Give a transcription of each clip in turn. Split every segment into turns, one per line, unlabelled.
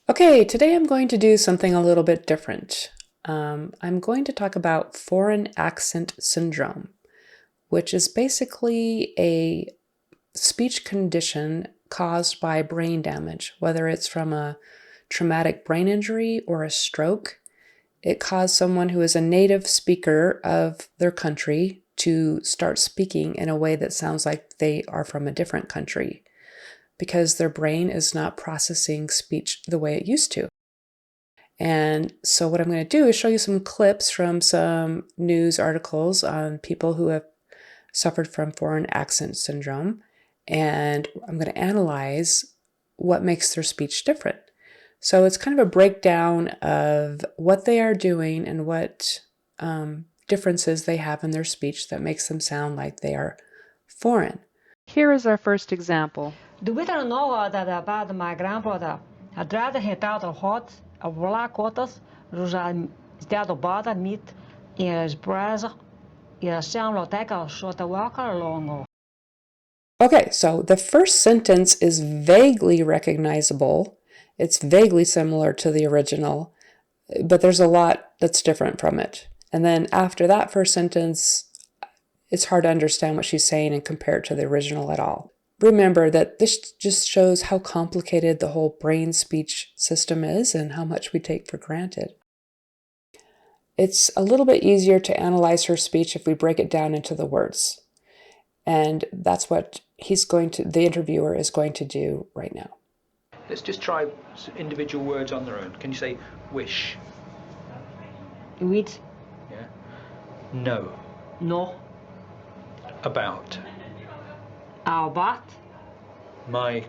Okay, today I'm going to do something a little bit different. I'm going to talk about foreign accent syndrome, which is basically a speech condition caused by brain damage, whether it's from a traumatic brain injury or a stroke. It caused someone who is a native speaker of their country to start speaking in a way that sounds like they are from a different country because their brain is not processing speech the way it used to. And so what I'm going to do is show you some clips from some news articles on people who have suffered from foreign accent syndrome. And I'm going to analyze what makes their speech different. So it's kind of a breakdown of what they are doing and what differences they have in their speech that makes them sound like they are foreign. Here is our first example.
Do we don't know that about my grandfather? I'd rather hit out a hot, a black quarters, Rosa Stado Bada meet is brother, is sound like a short walker along.
Okay, so the first sentence is vaguely recognizable. It's vaguely similar to the original, but there's a lot that's different from it. And then after that first sentence, it's hard to understand what she's saying and compare it to the original at all. Remember that this just shows how complicated the whole brain speech system is and how much we take for granted. It's a little bit easier to analyze her speech if we break it down into the words. And that's what the interviewer is going to do right now.
Let's just try individual words on their own. Can you say wish?
With
Yeah. No.
no,
About.
about
My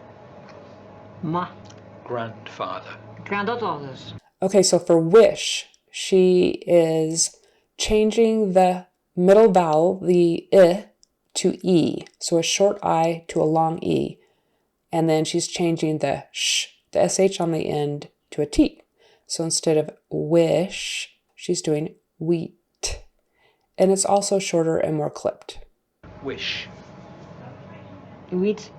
my
grandfather.
granddaughters.
Okay, so for wish, she is changing the middle vowel, the I, to E. So a short I to a long E. And then she's changing the sh, the SH on the end, to a T. So instead of wish, she's doing wheat. And it's also shorter and more clipped.
Wish.
With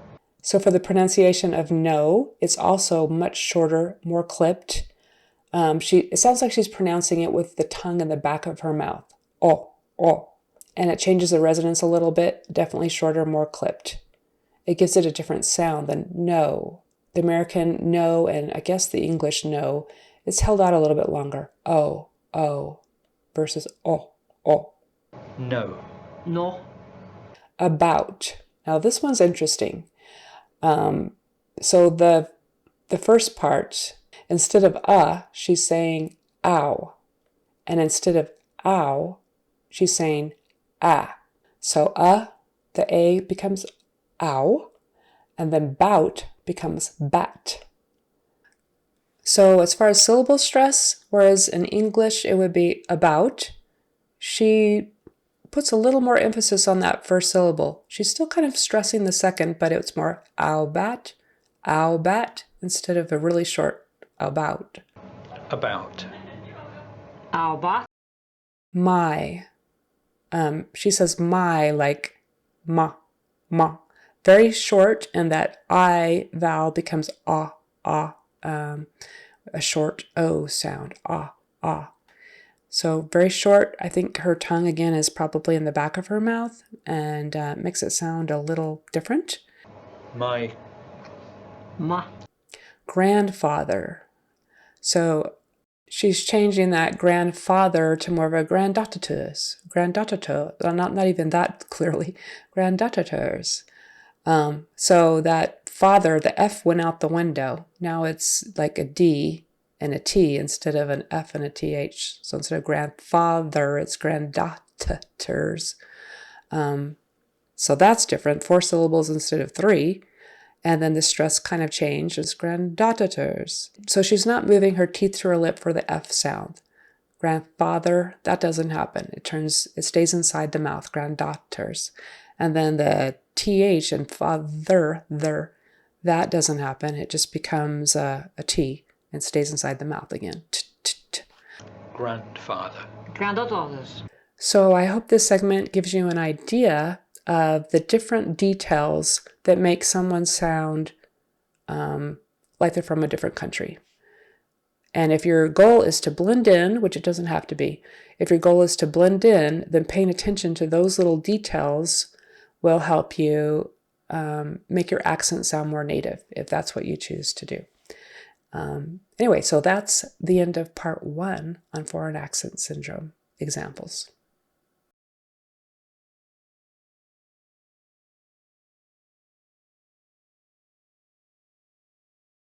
So for the pronunciation of no, it's also much shorter, more clipped. It sounds like she's pronouncing it with the tongue in the back of her mouth. Oh, oh. And it changes the resonance a little bit, definitely shorter, more clipped. It gives it a different sound than no. The American no, and I guess the English no, it's held out a little bit longer. Oh, oh, versus oh, oh.
No.
no,
About. Now this one's interesting. So the first part, instead of she's saying ow. And instead of ow, she's saying ah. So the A becomes ow, and then bout becomes bat. So as far as syllable stress, whereas in English it would be about, she puts a little more emphasis on that first syllable. She's still kind of stressing the second, but it's more ow bat, instead of a really short about.
About.
about
My. She says my like ma, ma. Very short, and that I vowel becomes ah, ah, a short O sound, ah, ah. So very short. I think her tongue again is probably in the back of her mouth and makes it sound a little different.
My
ma
Grandfather. So she's changing that grandfather to more of a granddaughters. Not even that clearly. Granddaughters. So that father, the F went out the window. Now it's like a D and a T instead of an F and a TH. So instead of grandfather, it's granddaughters. So that's different. 4 syllables instead of 3. And then the stress kind of changed. It's granddaughters. So she's not moving her teeth through her lip for the F sound. Grandfather, that doesn't happen. It stays inside the mouth, granddaughters. And then the TH and father, that doesn't happen. It just becomes a T and stays inside the mouth again.
grandfather.
granddaughters.
So I hope this segment gives you an idea of the different details that make someone sound like they're from a different country. And if your goal is to blend in, which it doesn't have to be, if your goal is to blend in, then paying attention to those little details will help you make your accent sound more native, if that's what you choose to do. Anyway, so that's the end of part 1 on foreign accent syndrome examples.